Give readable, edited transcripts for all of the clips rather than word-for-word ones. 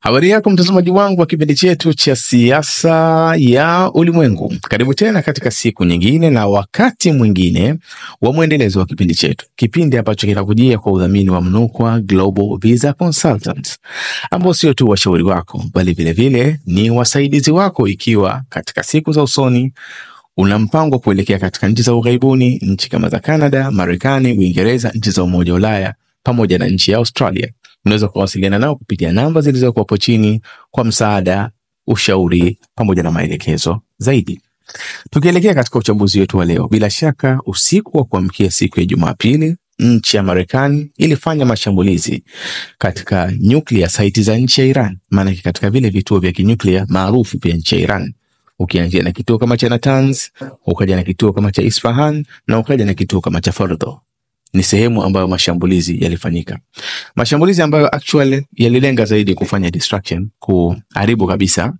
Habari yako mtazamaji wangu wa kipindi chetu cha siasa ya ulimwengu. Karibu tena katika siku nyingine na wakati mwingine wa mwendelezo wa kipindi chetu. Kipindi ambacho kinakujia kwa udhamini wa Mnukwa Global Visa Consultants, ambao sio tu washauri wako bali vile vile ni wasaidizi wako ikiwa katika siku za usoni una mpango kuelekea katika nchi za ughaibuni, nchi kama za Canada, Marekani, Uingereza, nchi za Umoja wa Ulaya pamoja na nchi ya Australia. Unaweza kuwasiliana nao kupitia namba zilizokuwa hapo chini kwa msaada, ushauri pamoja na maelekezo zaidi. Tukielekea katika uchambuzi wetu wa leo, bila shaka usiku wa kuamkia siku ya Jumapili, nchi ya Marekani ilifanya mashambulizi katika nuclear site za nchi ya Iran, maana katika vile vituo vya kinyuklia maarufu vya nchi ya Iran. Ukianzia na kituo kama cha Natanz, ukaja na kituo kama cha Isfahan na ukaja na kituo kama cha Fordo. Ni sehemu ambayo mashambulizi yalifanyika. Mashambulizi ambayo actually yalilenga zaidi kufanya destruction, kuharibu kabisa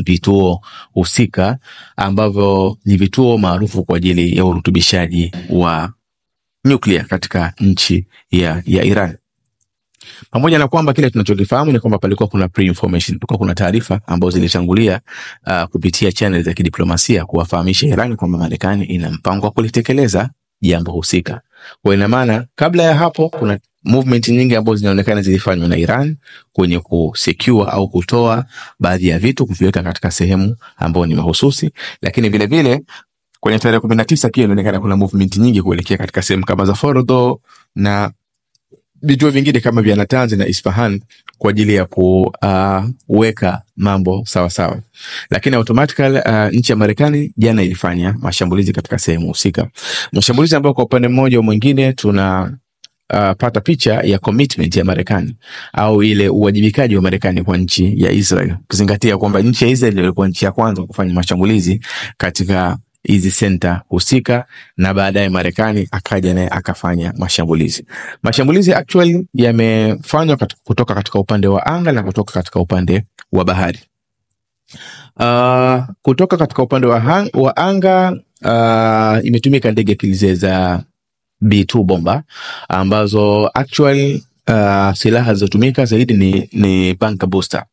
vituo husika ambavyo ni vituo maarufu kwa ajili ya urutubishaji wa nuclear katika nchi ya Iran. Pamoja na kwamba kile tunachokifahamu ni kwamba palikuwa kuna pre-information, kuna taarifa ambazo zilitangulia kupitia channel za kidiplomasia kuwafahamisha Iran kwamba Marekani ina mpango wa kulitekeleza jambo husika. Kwa ina maana kabla ya hapo kuna movement nyingi ambazo zinaonekana zilifanywa na Iran kwenye kusecure au kutoa baadhi ya vitu kuviweka katika sehemu ambayo ni mahususi, lakini vile vile kwenye tarehe 19 pia inaonekana kuna movement nyingi kuelekea katika sehemu kama za Fordo na vituo vingine kama vya Natanz na Isfahan kwa ajili ya kuweka mambo sawa sawa. Lakini automatically nchi ya Marekani jana ilifanya mashambulizi katika sehemu husika. Mashambulizi ambayo kwa upande mmoja au mwingine tuna pata picha ya commitment ya Marekani au ile uwajibikaji wa Marekani kwa nchi ya Israel. Kuzingatia kwamba nchi ya Israel ilikuwa nchi ya kwanza kufanya mashambulizi katika hizi center husika na baadaye Marekani akaja naye akafanya mashambulizi. Mashambulizi actually yamefanywa kutoka katika upande wa anga na kutoka katika upande wa bahari. Kutoka katika upande wa anga imetumika ndege kilize za B2 bomba ambazo actually silaha zilizotumika zaidi ni bunker booster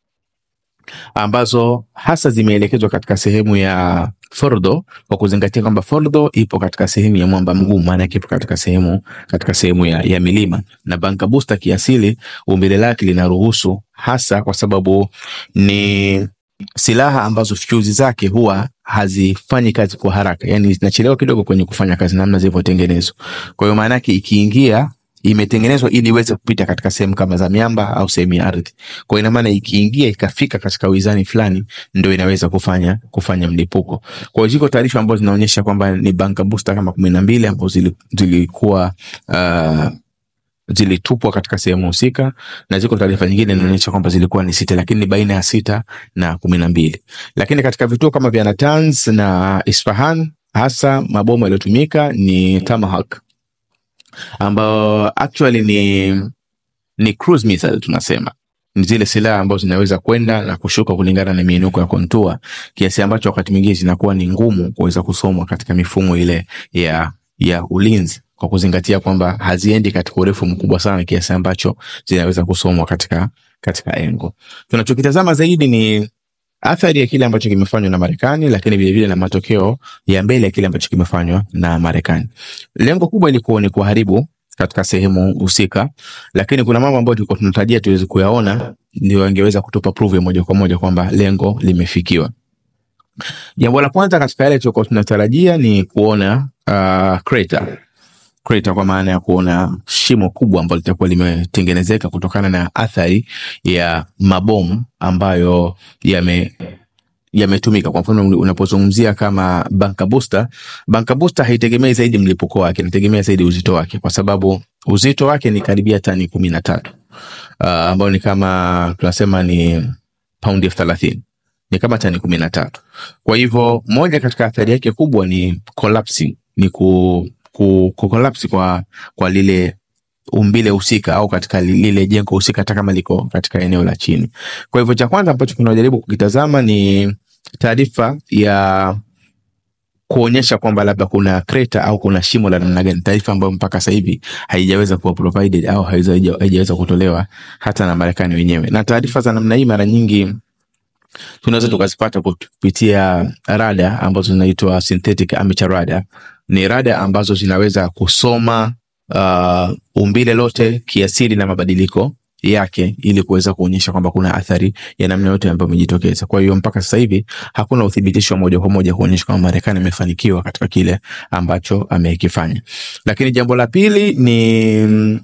ambazo hasa zimeelekezwa katika sehemu ya Fordo, kwa kuzingatia kwamba Fordo ipo katika sehemu ya mwamba mgumu, maana ipo katika sehemu ya milima, na bunker booster kiasili umbile lake linaruhusu, hasa kwa sababu ni silaha ambazo fuse zake huwa hazifanyi kazi kwa haraka, yani zinachelewa kidogo kwenye kufanya kazi namna zilivyotengenezwa. Kwa hiyo maana yake ikiingia imetengenezwa ili iweze kupita katika sehemu kama za miamba au sehemu ya ardhi. Kwa ina maana ikiingia ikafika katika wizani fulani ndio inaweza kufanya mlipuko. Kwa hiyo ziko taarifa ambazo zinaonyesha kwamba ni bunker booster kama 12 ambazo zilikuwa zilitupwa katika sehemu husika, na ziko taarifa nyingine zinaonyesha kwamba zilikuwa ni 6, lakini ni baina ya 6 na 12. Lakini katika vituo kama vya Natanz na Isfahan hasa mabomu yaliyotumika ni Tomahawk, ambao actually ni cruise missile tunasema. Ni zile silaha ambazo zinaweza kwenda na kushuka kulingana na miinuko ya kontua, kiasi ambacho wakati mwingine zinakuwa ni ngumu kuweza kusomwa katika mifumo ile ya ulinzi, kwa kuzingatia kwamba haziendi katika urefu mkubwa sana kiasi ambacho zinaweza kusomwa katika engo. Tunachokitazama zaidi ni athari ya kile ambacho kimefanywa na Marekani, lakini vile vile na matokeo ya mbele ya kile ambacho kimefanywa na Marekani. Lengo kubwa ilikuwa ni kuharibu katika sehemu husika, lakini kuna mambo ambayo tulikuwa tunatarajia tuweze kuyaona ndio angeweza kutupa proof ya moja kwa moja kwamba lengo limefikiwa. Jambo la kwanza katika yale tulikuwa tunatarajia ni kuona crater, kwa maana ya kuona shimo kubwa ambalo litakuwa limetengenezeka kutokana na athari ya mabomu ambayo yametumika. Kwa mfano unapozungumzia kama bunker booster haitegemei zaidi mlipuko wake, inategemea zaidi uzito wake, kwa sababu uzito wake ni karibia tani 13, ambao ni kama tunasema ni paundi 30, ni kama tani 13. Kwa hivyo moja katika athari yake kubwa ni collapsing, ni kukolapsi kwa lile umbile husika au katika lile jengo husika hata kama liko katika eneo la chini. Kwa hivyo cha kwanza ambacho tunajaribu kukitazama ni taarifa ya kuonyesha kwamba labda kuna crater au kuna shimo la namna gani, taarifa ambayo mpaka sasa hivi haijaweza kuwa provided au haijaweza kutolewa hata na Marekani wenyewe. Na taarifa za namna hii mara nyingi tunaweza tukazipata kupitia rada ambazo zinaitwa synthetic amateur radar. Ni rada ambazo zinaweza kusoma umbile lote kiasili na mabadiliko yake ili kuweza kuonyesha kwamba kuna athari ya namna yote ambayo imejitokeza. Kwa hiyo mpaka sasa hivi hakuna uthibitisho moja kwa moja kuonyesha kwamba Marekani imefanikiwa katika kile ambacho amekifanya. Lakini jambo la pili ni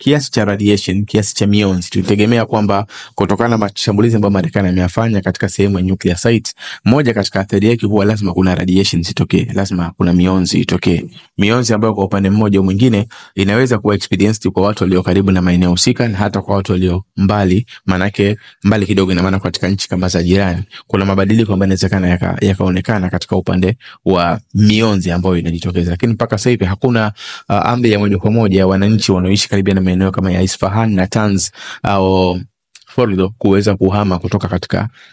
kiasi cha radiation, kiasi cha mionzi. Tutegemea kwamba kutokana na mashambulizi ambayo Marekani ameyafanya katika sehemu ya nuclear site, moja katika athari yake huwa lazima kuna radiation zitokee, lazima kuna mionzi itokee. Mionzi ambayo kwa upande mmoja au mwingine inaweza kuwa experienced kwa watu walio karibu na maeneo husika na hata kwa watu walio mbali, manake mbali kidogo, ina maana katika nchi kama za jirani kuna mabadiliko ambayo yanawezekana yakaonekana katika upande wa mionzi ambayo inajitokeza. Lakini mpaka sasa hivi hakuna amri ya moja kwa moja ya wananchi wanaoishi karibu na maeneo kama ya Isfahan na Tanz au Fordo kuweza kuhama kutoka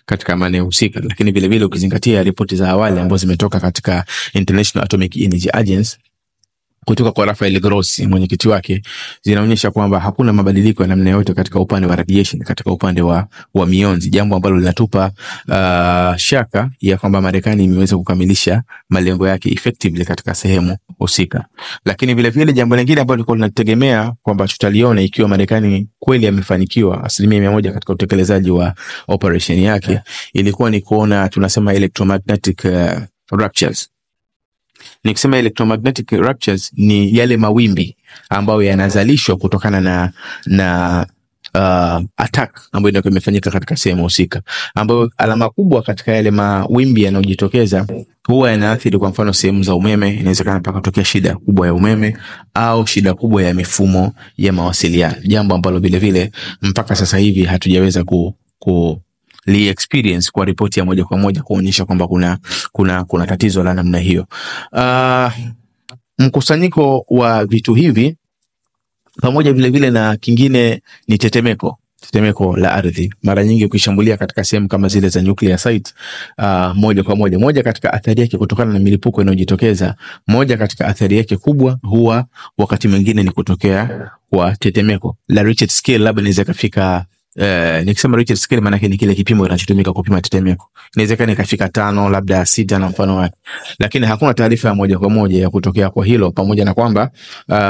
katika maeneo husika. Lakini vile vile ukizingatia ripoti za awali ambazo zimetoka katika International Atomic Energy Agency kutoka kwa Rafael Grossi, mwenyekiti wake, zinaonyesha kwamba hakuna mabadiliko ya namna yote katika upande wa radiation, katika upande wa mionzi, jambo ambalo linatupa shaka ya kwamba Marekani imeweza kukamilisha malengo yake effectively katika sehemu husika. Lakini vile vile jambo lingine ambalo tulikuwa tunategemea kwamba tutaliona ikiwa Marekani kweli amefanikiwa 100% katika utekelezaji wa operation yake, ilikuwa ni kuona tunasema electromagnetic ruptures. Nikisema electromagnetic ruptures ni yale mawimbi ambayo yanazalishwa kutokana na attack ambayo ndio imefanyika katika sehemu husika, ambayo alama kubwa katika yale mawimbi yanayojitokeza huwa yanaathiri kwa mfano sehemu za umeme. Inawezekana mpaka kutokea shida kubwa ya umeme au shida kubwa ya mifumo ya mawasiliano, jambo ambalo vile vile mpaka sasa hivi hatujaweza li experience kwa ripoti ya moja kwa moja kuonyesha kwamba kuna tatizo la namna hiyo. Mkusanyiko wa vitu hivi pamoja vile vile na kingine ni tetemeko la ardhi. Mara nyingi ukishambulia katika sehemu kama zile za nuclear site, moja kwa moja katika athari yake kutokana na milipuko inayojitokeza, moja katika athari yake kubwa huwa wakati mwingine ni kutokea kwa tetemeko la Richter scale. Labda inaweza kufika nikisema Richter scale maana yake ni kile kipimo kinachotumika kupima tetemeko, inawezekana ikafika 5 labda 6 na mfano wake, lakini hakuna taarifa ya moja kwa moja ya kutokea kwa hilo, pamoja na kwamba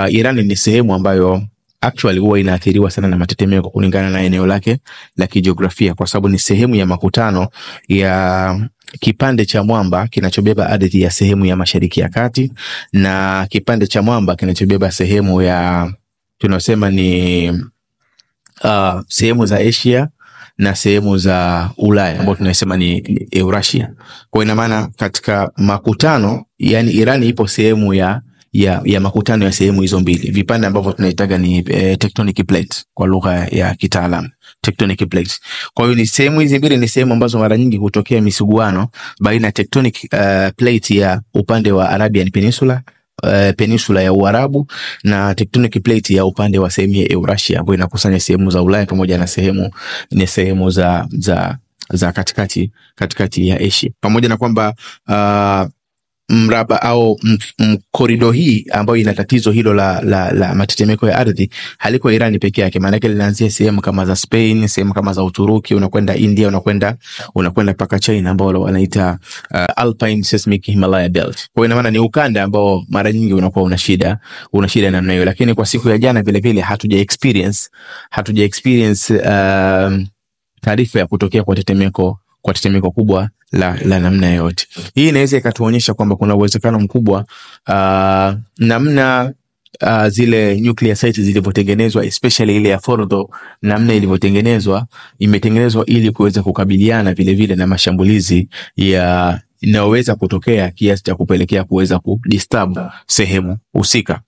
Iran ni sehemu ambayo actually huwa inaathiriwa sana na matetemeko kulingana na eneo lake la kijiografia, kwa sababu ni sehemu ya makutano ya kipande cha mwamba kinachobeba ardhi ya sehemu ya Mashariki ya Kati na kipande cha mwamba kinachobeba sehemu ya tunasema ni sehemu za Asia na sehemu za Ulaya ambayo tunasema ni Eurasia. Kwa ina maana katika makutano, yani Iran ipo sehemu ya makutano ya sehemu hizo mbili, vipande ambavyo tunaitaga ni tectonic plate kwa lugha ya kitaalamu, tectonic plate. Kwa hiyo ni sehemu hizi mbili ni sehemu ambazo mara nyingi hutokea misuguano baina ya tectonic plate ya upande wa Arabian Peninsula ya Uarabu na tectonic plate ya upande wa sehemu ya Eurasia ambayo inakusanya sehemu za Ulaya pamoja na sehemu za katikati ya Asia. Pamoja na kwamba mraba au korido hii ambayo ina tatizo hilo la matetemeko ya ardhi haliko Iran pekee yake, maana yake linaanzia sehemu kama za Spain, sehemu kama za Uturuki, unakwenda India, unakwenda mpaka China ambao wanaita Alpine Seismic Himalaya Belt. Kwa hiyo ina maana ni ukanda ambao mara nyingi unakuwa una shida namna hiyo. Lakini kwa siku ya jana vile vile hatuja experience taarifa ya kutokea kwa tetemeko kubwa la namna yote. Hii inaweza ikatuonyesha kwamba kuna uwezekano mkubwa namna zile nuclear sites zilivyotengenezwa, especially ile ya Fordo, namna ilivyotengenezwa imetengenezwa ili kuweza kukabiliana vile vile na mashambulizi inayoweza kutokea kiasi cha kupelekea kuweza kudisturb sehemu husika.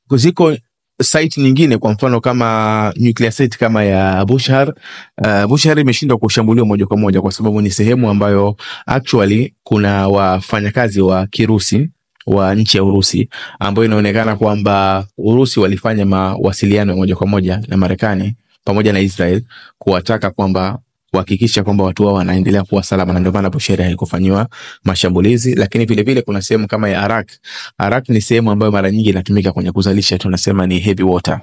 Kuziko site nyingine kwa mfano kama nuclear site kama ya Bushehr imeshindwa kushambuliwa moja kwa moja kwa sababu ni sehemu ambayo actually kuna wafanyakazi wa Kirusi wa nchi ya Urusi ambao inaonekana kwamba Urusi walifanya mawasiliano moja kwa moja na Marekani pamoja na Israel kuwataka kwamba kuhakikisha kwamba watu wao wanaendelea kuwa salama, na ndio maana Bushehr haikufanywa mashambulizi. Lakini vile vile kuna sehemu kama ya Arak. Arak ni sehemu ambayo mara nyingi inatumika kwenye kuzalisha, tunasema ni heavy water,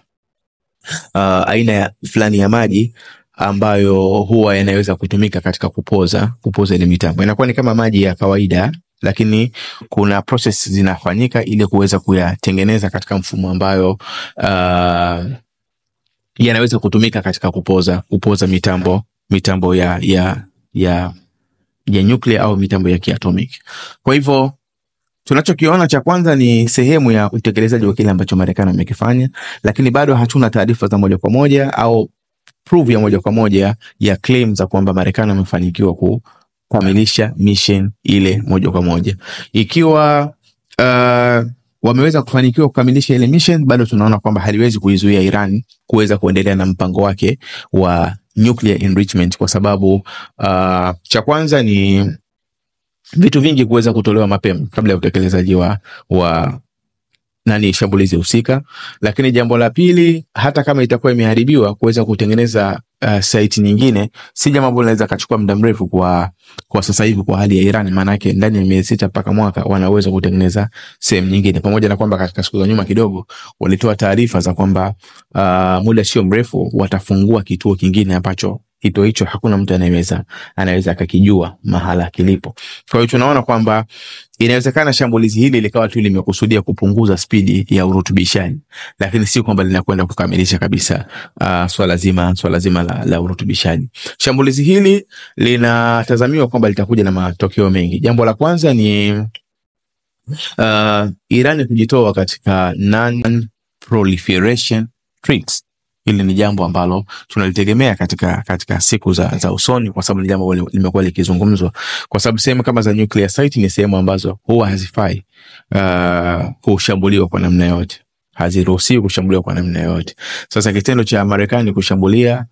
aina ya fulani ya maji ambayo huwa yanaweza kutumika katika kupoza ile mitambo. Inakuwa ni kama maji ya kawaida, lakini kuna process zinafanyika ili kuweza kuyatengeneza katika mfumo ambayo yanaweza kutumika katika kupoza mitambo ya nuclear au mitambo ya kiatomic. Kwa hivyo tunachokiona cha kwanza ni sehemu ya utekelezaji wa kile ambacho Marekani amekifanya, lakini bado hatuna taarifa za moja kwa moja au proof ya moja kwa moja ya claim za kwamba Marekani amefanikiwa kukamilisha mission ile moja kwa moja. Ikiwa wameweza kufanikiwa kukamilisha ile mission, bado tunaona kwamba haliwezi kuizuia Iran kuweza kuendelea na mpango wake wa nuclear enrichment, kwa sababu cha kwanza ni vitu vingi kuweza kutolewa mapema kabla ya utekelezaji wa shambulizi husika. Lakini jambo la pili, hata kama itakuwa imeharibiwa, kuweza kutengeneza site nyingine si jambo ambalo linaweza kuchukua muda mrefu kwa sasa hivi kwa hali ya Iran. Maana yake ndani ya miezi 6 mpaka mwaka wanaweza kutengeneza sehemu nyingine, pamoja na kwamba katika siku za nyuma kidogo walitoa taarifa za kwamba muda sio mrefu watafungua kituo kingine ambacho kituo hicho hakuna mtu anaweza akakijua mahala kilipo. Kwa hiyo tunaona kwamba inawezekana shambulizi hili likawa tu limekusudia kupunguza spidi ya urutubishaji, lakini si kwamba linakwenda kukamilisha kabisa swala zima la urutubishaji. Shambulizi hili linatazamiwa kwamba litakuja na matokeo mengi. Jambo la kwanza ni Iran kujitoa katika non-proliferation treaties. Hili ni jambo ambalo tunalitegemea katika siku za usoni, kwa sababu ni jambo limekuwa likizungumzwa, kwa sababu sehemu kama za nuclear site ni sehemu ambazo huwa hazifai kushambuliwa kwa namna yote, haziruhusiwi kushambuliwa kwa namna yote. Sasa kitendo cha Marekani kushambulia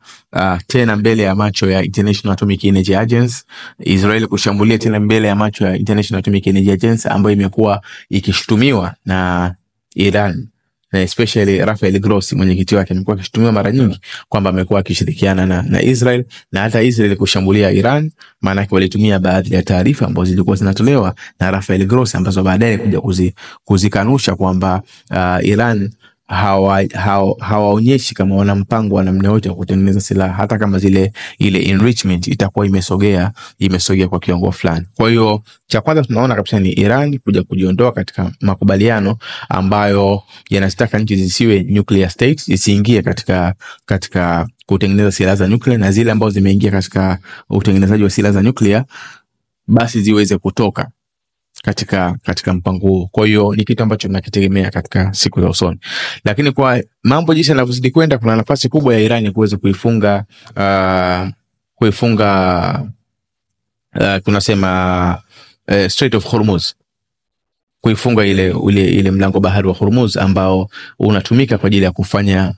tena mbele ya macho ya International Atomic Energy Agency, Israel kushambulia tena mbele ya macho ya International Atomic Energy Agency, ambayo imekuwa ikishutumiwa na Iran, na especially Rafael Grossi mwenyekiti wake amekuwa akishutumiwa mara nyingi kwamba amekuwa akishirikiana na Israel, na hata Israel kushambulia Iran, maana yake walitumia baadhi ya taarifa ambazo zilikuwa zinatolewa na Rafael Grossi ambazo baadaye kuja kuzikanusha kwamba Iran hawaonyeshi kama wana mpango wa namna yote wa kutengeneza silaha, hata kama ile enrichment itakuwa imesogea kwa kiwango fulani. Kwa hiyo cha kwanza tunaona kabisa ni Iran kuja kujiondoa katika makubaliano ambayo yanataka nchi zisiwe nuclear states, zisiingie katika kutengeneza silaha za nuclear, na zile ambazo zimeingia katika utengenezaji wa silaha za nuclear basi ziweze kutoka katika mpango huo. Kwa hiyo ni kitu ambacho tunakitegemea katika siku za usoni, lakini kwa mambo jinsi yanavyozidi kwenda, kuna nafasi kubwa ya Iran kuweza kuifunga tunasema Strait of Hormuz, kuifunga ile mlango bahari wa Hormuz ambao unatumika kwa ajili ya kufanya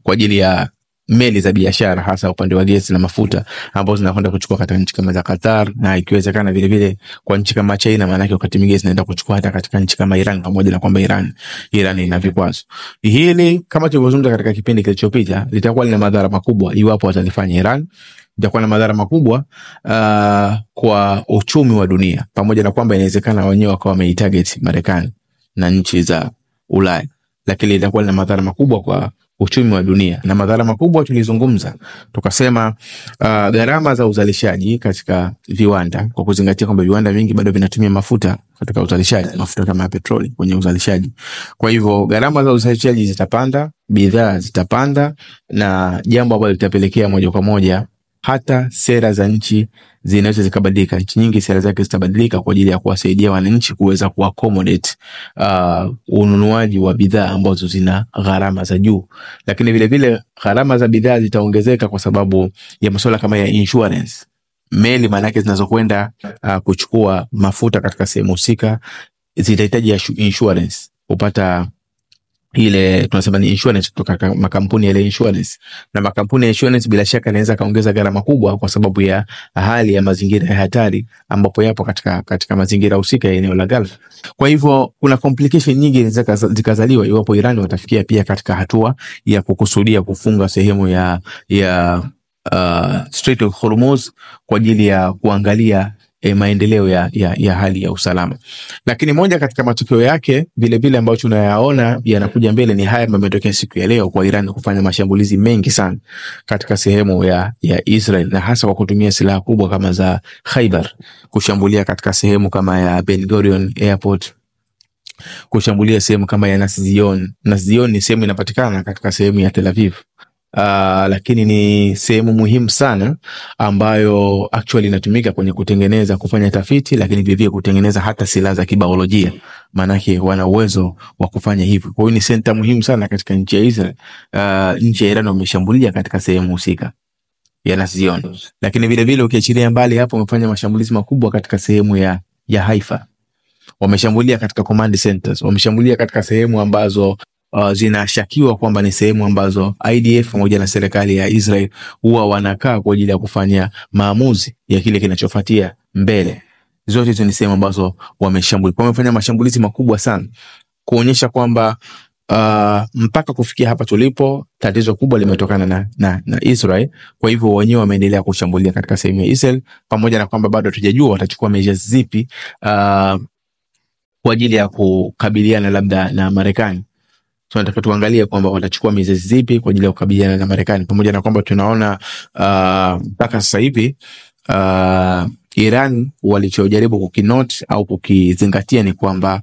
kwa ajili ya meli za biashara, hasa upande wa gesi na mafuta ambazo zinakwenda kuchukua katika nchi kama za Qatar, na ikiwezekana vile vile kwa nchi kama China, maana yake wakati mwingine zinaenda kuchukua hata katika nchi kama Iran, pamoja na kwamba Iran ina vikwazo. Hili kama tulivyozungumza katika kipindi kilichopita, litakuwa lina madhara makubwa iwapo watalifanya Iran. Itakuwa na madhara makubwa kwa uchumi wa dunia, pamoja na kwamba inawezekana wenyewe wakawa wameitarget Marekani na nchi za Ulaya, lakini itakuwa na madhara makubwa kwa uchumi wa dunia. Na madhara makubwa tulizungumza, tukasema gharama za uzalishaji katika viwanda, kwa kuzingatia kwamba viwanda vingi bado vinatumia mafuta katika uzalishaji, mafuta kama petroli kwenye uzalishaji. Kwa hivyo gharama za uzalishaji zitapanda, bidhaa zitapanda, na jambo ambalo litapelekea moja kwa moja hata sera za nchi zinaweza zikabadilika. Nchi nyingi sera zake zitabadilika kwa ajili ya kuwasaidia wananchi kuweza kuaccommodate ununuaji wa bidhaa ambazo zina gharama za juu. Lakini vile vile gharama za bidhaa zitaongezeka kwa sababu ya masuala kama ya insurance. Meli manake zinazokwenda kuchukua mafuta katika sehemu husika zitahitaji insurance, kupata ile tunasema ni insurance kutoka makampuni ya insurance, na makampuni ya insurance bila shaka yanaweza kaongeza gharama kubwa kwa sababu ya hali ya mazingira ya hatari ambapo yapo katika mazingira husika ya eneo la Gulf. Kwa hivyo kuna complication nyingi zikazaliwa iwapo Iran watafikia pia katika hatua ya kukusudia kufunga sehemu ya Strait of Hormuz kwa ajili ya kuangalia maendeleo ya hali ya usalama. Lakini moja katika matokeo yake vile vile ambayo tunayaona yanakuja mbele ni haya yametokea siku ya leo kwa Iran kufanya mashambulizi mengi sana katika sehemu ya Israel, na hasa kwa kutumia silaha kubwa kama za Khaibar, kushambulia katika sehemu kama ya Ben Gurion Airport, kushambulia sehemu kama ya Naszion. Naszion ni sehemu inapatikana katika sehemu ya Tel Aviv. Lakini ni sehemu muhimu sana ambayo actually inatumika kwenye kutengeneza, kufanya tafiti, lakini vivyo kutengeneza hata silaha za kibiolojia. Manake wana uwezo wa kufanya hivyo. Kwa hiyo ni center muhimu sana katika nchi ya Israel. Nchi ya Iran wameshambulia katika sehemu husika ya Naszion. Lakini vile vile ukiachilia mbali hapo, wamefanya mashambulizi makubwa katika sehemu ya Haifa. Wameshambulia katika command centers, wameshambulia katika sehemu ambazo zinashakiwa kwamba ni sehemu ambazo IDF pamoja na serikali ya Israel huwa wanakaa kwa ajili ya kufanya maamuzi ya kile kinachofuatia mbele. Zote hizo ni sehemu ambazo wameshambulia. Wamefanya mashambulizi makubwa sana kuonyesha kwamba mpaka kufikia hapa tulipo tatizo kubwa limetokana na Israel. Kwa hivyo wenyewe wameendelea kushambulia katika sehemu ya Israel, pamoja na kwamba bado hatujajua watachukua measures zipi kwa ajili ya kukabiliana labda na Marekani. Tunataka tuangalie kwamba watachukua measures zipi kwa ajili ya kukabiliana na Marekani, pamoja na kwamba tunaona mpaka sasa hivi Iran walichojaribu kukinote au kukizingatia ni kwamba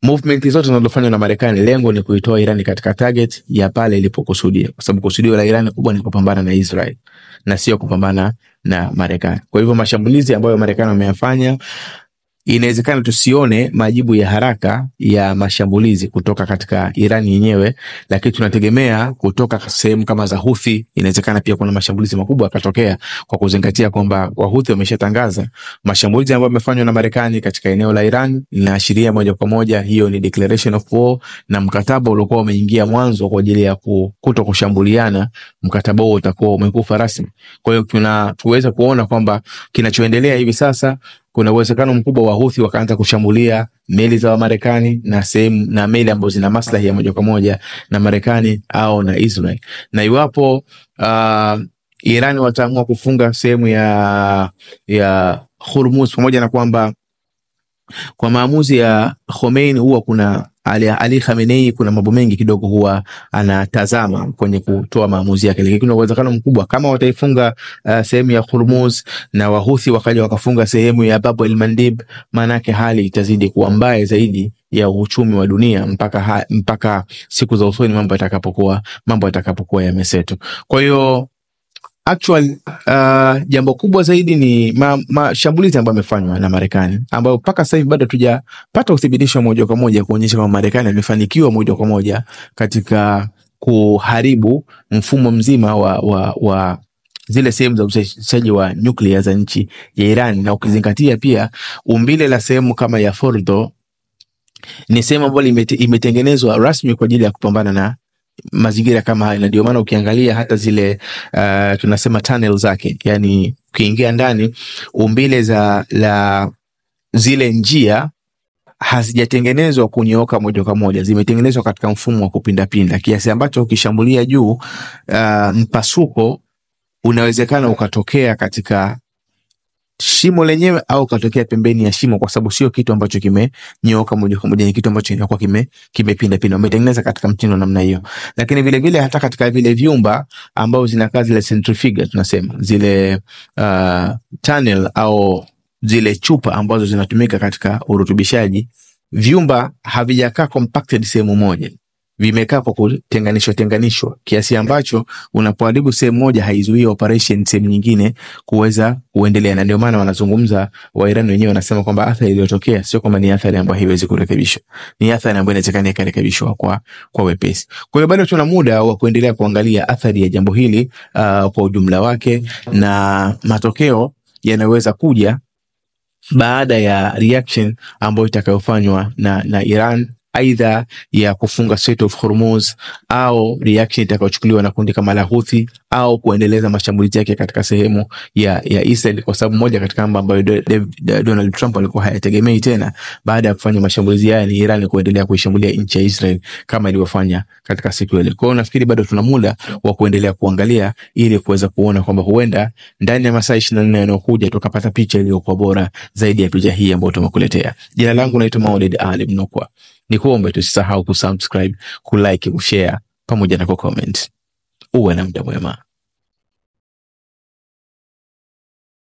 movement zote zinazofanywa na Marekani lengo ni kuitoa Iran katika target ya pale ilipokusudia, kwa sababu kusudio la Iran kubwa ni kupambana na Israel na sio kupambana na Marekani. Kwa hivyo mashambulizi ambayo Marekani wameyafanya, inawezekana tusione majibu ya haraka ya mashambulizi kutoka katika Iran yenyewe, lakini tunategemea kutoka sehemu kama za Houthi. Inawezekana pia kuna mashambulizi makubwa yakatokea, kwa kuzingatia kwamba Wahouthi wameshatangaza mashambulizi ambayo yamefanywa na Marekani katika eneo la Iran. Inaashiria moja kwa moja hiyo ni declaration of war, na mkataba uliokuwa umeingia mwanzo kwa ajili ya kutokushambuliana, mkataba huo utakuwa umekufa rasmi. Kwa hiyo tuweza kuona kwamba kinachoendelea hivi sasa, kuna uwezekano mkubwa wa Houthi wakaanza kushambulia meli za Marekani na sehemu na meli ambazo zina maslahi ya moja kwa moja na Marekani au na Israel. Na iwapo Iran wataamua kufunga sehemu ya Hormuz, pamoja na kwamba kwa maamuzi ya Khomeini huwa kuna Ali Khamenei, kuna mambo mengi kidogo huwa anatazama kwenye kutoa maamuzi yake, lakini kuna uwezekano mkubwa kama wataifunga sehemu ya Hormuz na Wahouthi wakaja wakafunga sehemu ya Bab el-Mandeb, manake hali itazidi kuwa mbaya zaidi ya uchumi wa dunia mpaka siku za usoni mambo yatakapokuwa yameseto. Kwa hiyo actual jambo kubwa zaidi ni mashambulizi ambayo yamefanywa na Marekani, ambayo mpaka sasa hivi bado tujapata uthibitisho moja kwa moja kuonyesha kwamba Marekani amefanikiwa moja kwa moja katika kuharibu mfumo mzima wa zile sehemu za uzalishaji wa nyuklia za nchi ya Iran. Na ukizingatia pia umbile la sehemu kama ya Fordo ni sehemu ambayo imetengenezwa rasmi kwa ajili ya kupambana na mazingira kama haya, na ndio maana ukiangalia hata zile tunasema tunnel zake, yani ukiingia ndani umbile la zile njia hazijatengenezwa kunyooka moja kwa moja, zimetengenezwa katika mfumo wa kupindapinda, kiasi ambacho ukishambulia juu mpasuko unawezekana ukatokea katika shimo lenyewe au ukatokea pembeni ya shimo, kwa sababu sio kitu ambacho kimenyooka moja kwa moja, ni kitu ambacho kinakuwa kimepinda pinda, umetengeneza katika mtindo namna hiyo. Lakini vile vile hata katika vile vyumba ambao zinakaa zile centrifuge, tunasema zile tunnel au zile chupa ambazo zinatumika katika urutubishaji, vyumba havijakaa compacted sehemu moja, vimekaa kwa kutenganishwa kiasi ambacho unapoharibu sehemu moja haizuii operation sehemu nyingine kuweza kuendelea. Na ndio maana wanazungumza wa Iran wenyewe, wanasema kwamba athari iliyotokea sio kama ni athari ambayo haiwezi kurekebishwa, ni athari ambayo inawezekana ikarekebishwa kwa wepesi. Kwa hiyo bado tuna muda wa kuendelea kuangalia athari ya jambo hili kwa ujumla wake, na matokeo yanaweza kuja baada ya reaction ambayo itakayofanywa na Iran aidha ya kufunga Strait of Hormuz au reaction itakayochukuliwa na kundi kama la Houthi au kuendeleza mashambulizi yake katika sehemu ya Israel, kwa sababu moja katika mambo ambayo Donald Trump alikuwa hayategemei tena baada ya kufanya mashambulizi haya ni Iran kuendelea kuishambulia nchi ya Israel kama ilivyofanya katika siku ile. Kwa hiyo nafikiri bado tuna muda wa kuendelea kuangalia ili kuweza kuona kwamba huenda ndani ya masaa 24 yanayokuja tukapata picha iliyokuwa bora zaidi ya picha hii ambayo tumekuletea. Jina langu naitwa Maulid Ali Mnukwa. Nikuombe tusisahau kusubscribe, kulike, kushare pamoja na kucomment. Uwe na muda mwema.